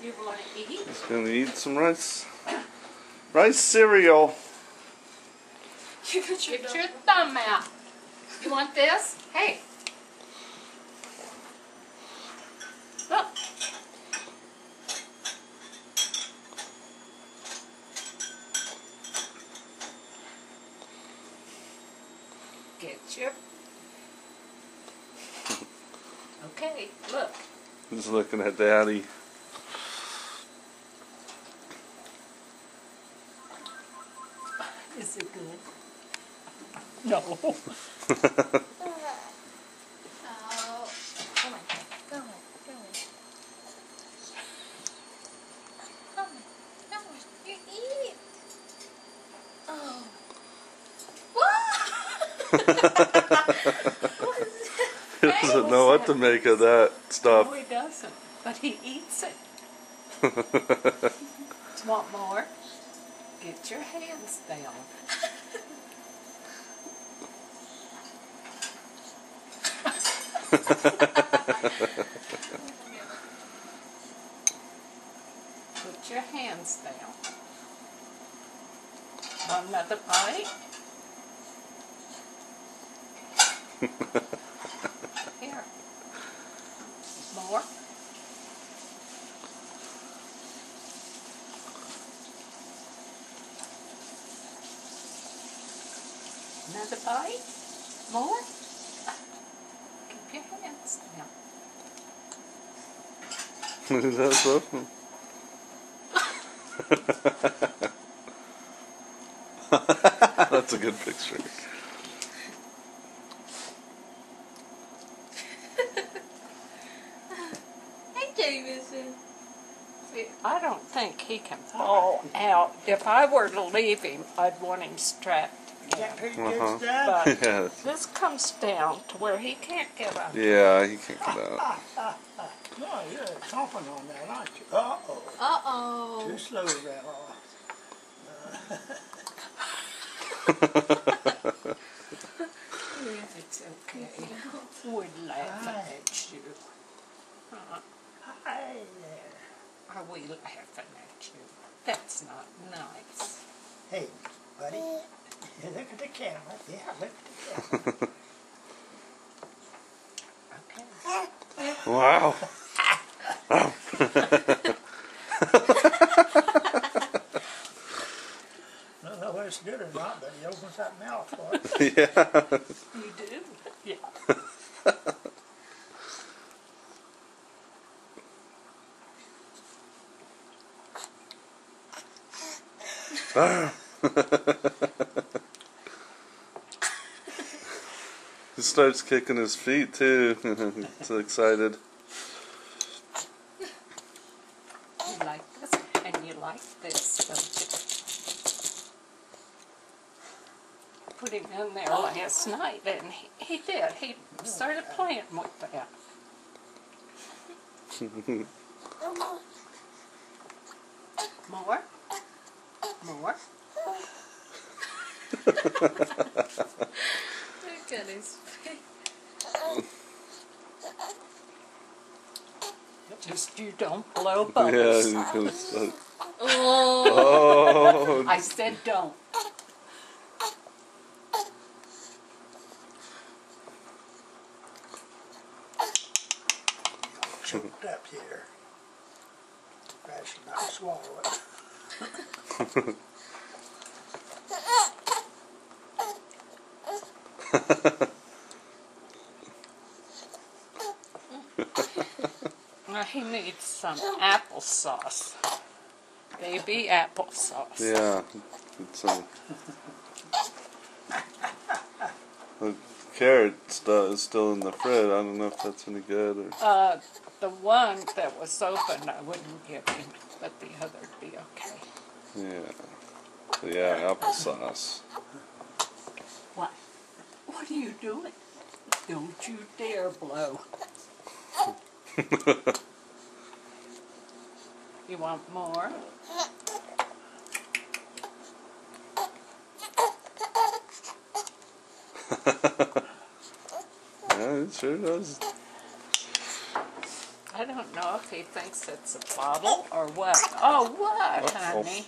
You want to eat? He's gonna eat some rice cereal. Get your thumb out. You want this? Hey. Look. Get your... Okay, look. He's looking at Daddy. Is it good? No. Oh, come on, come on, come on. Come on, come on, you eat it. Oh. He doesn't know what to make of that stuff. No, he doesn't, but he eats it. Want more? Get your hands down. Put your hands down. Want another bite? Here. More? Another bite? More? Keep your hands down. That's awesome. That's a good picture. Hey, Jameson. See, I don't think he can fall out. If I were to leave him, I'd want him strapped. Is that pretty good stuff? But Yeah. this comes down to where he can't get up. Yeah, he can't get out. No, you're chomping on that, aren't you? Uh-oh. Uh-oh. Too slow there. It's okay. We're laughing at you. Hi there. Are we laughing at you? That's not nice. Hey, buddy. Look at the camera. Yeah, look at the camera. Okay. Wow. I don't know whether it's good or not, but he opens that mouth for it. Yeah. You do? Yeah. He starts kicking his feet too. So excited. You like this? And you like this, don't you? Put him in there last night, and he did. He started playing with that. More? More? Look at his face. Just you don't blow Yeah, bubbles. he's gonna start. Oh. Oh. I said don't. Choked up here. I should not swallow it. He needs some applesauce. Baby applesauce. Yeah. It's the carrot is still in the fridge. I don't know if that's any good or. The one that was open I wouldn't give him, but the other'd be okay. Yeah. Yeah, applesauce. What? What are you doing? Don't you dare blow. You want more? Yeah, it sure does. I don't know if he thinks it's a bottle or what. Oh, what, Uh-oh. honey?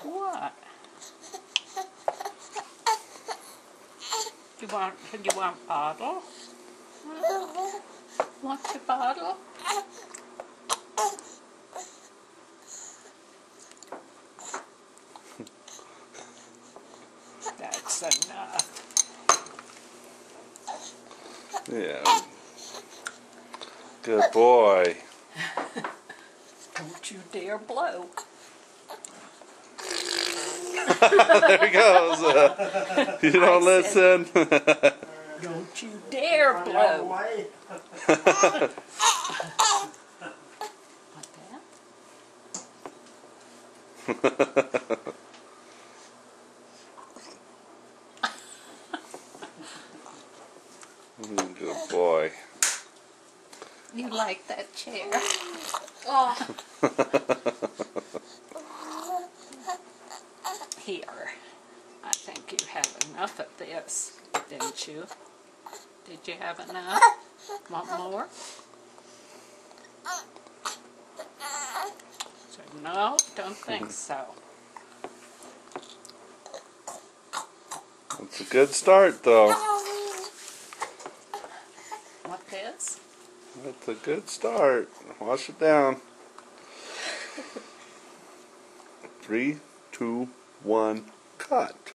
What? You want bottle? Want your bottle? That's enough. Yeah. Good boy. Don't you dare blow. There he goes. You don't I said- listen. Don't you dare Run the other blow. way. Like that? Good boy. You like that chair? Oh. Here. I think you have enough of this, didn't you? Did you have enough? Want more? So, no, don't think so. It's a good start, though. Want this? That's a good start. Wash it down. 3, 2, 1, cut.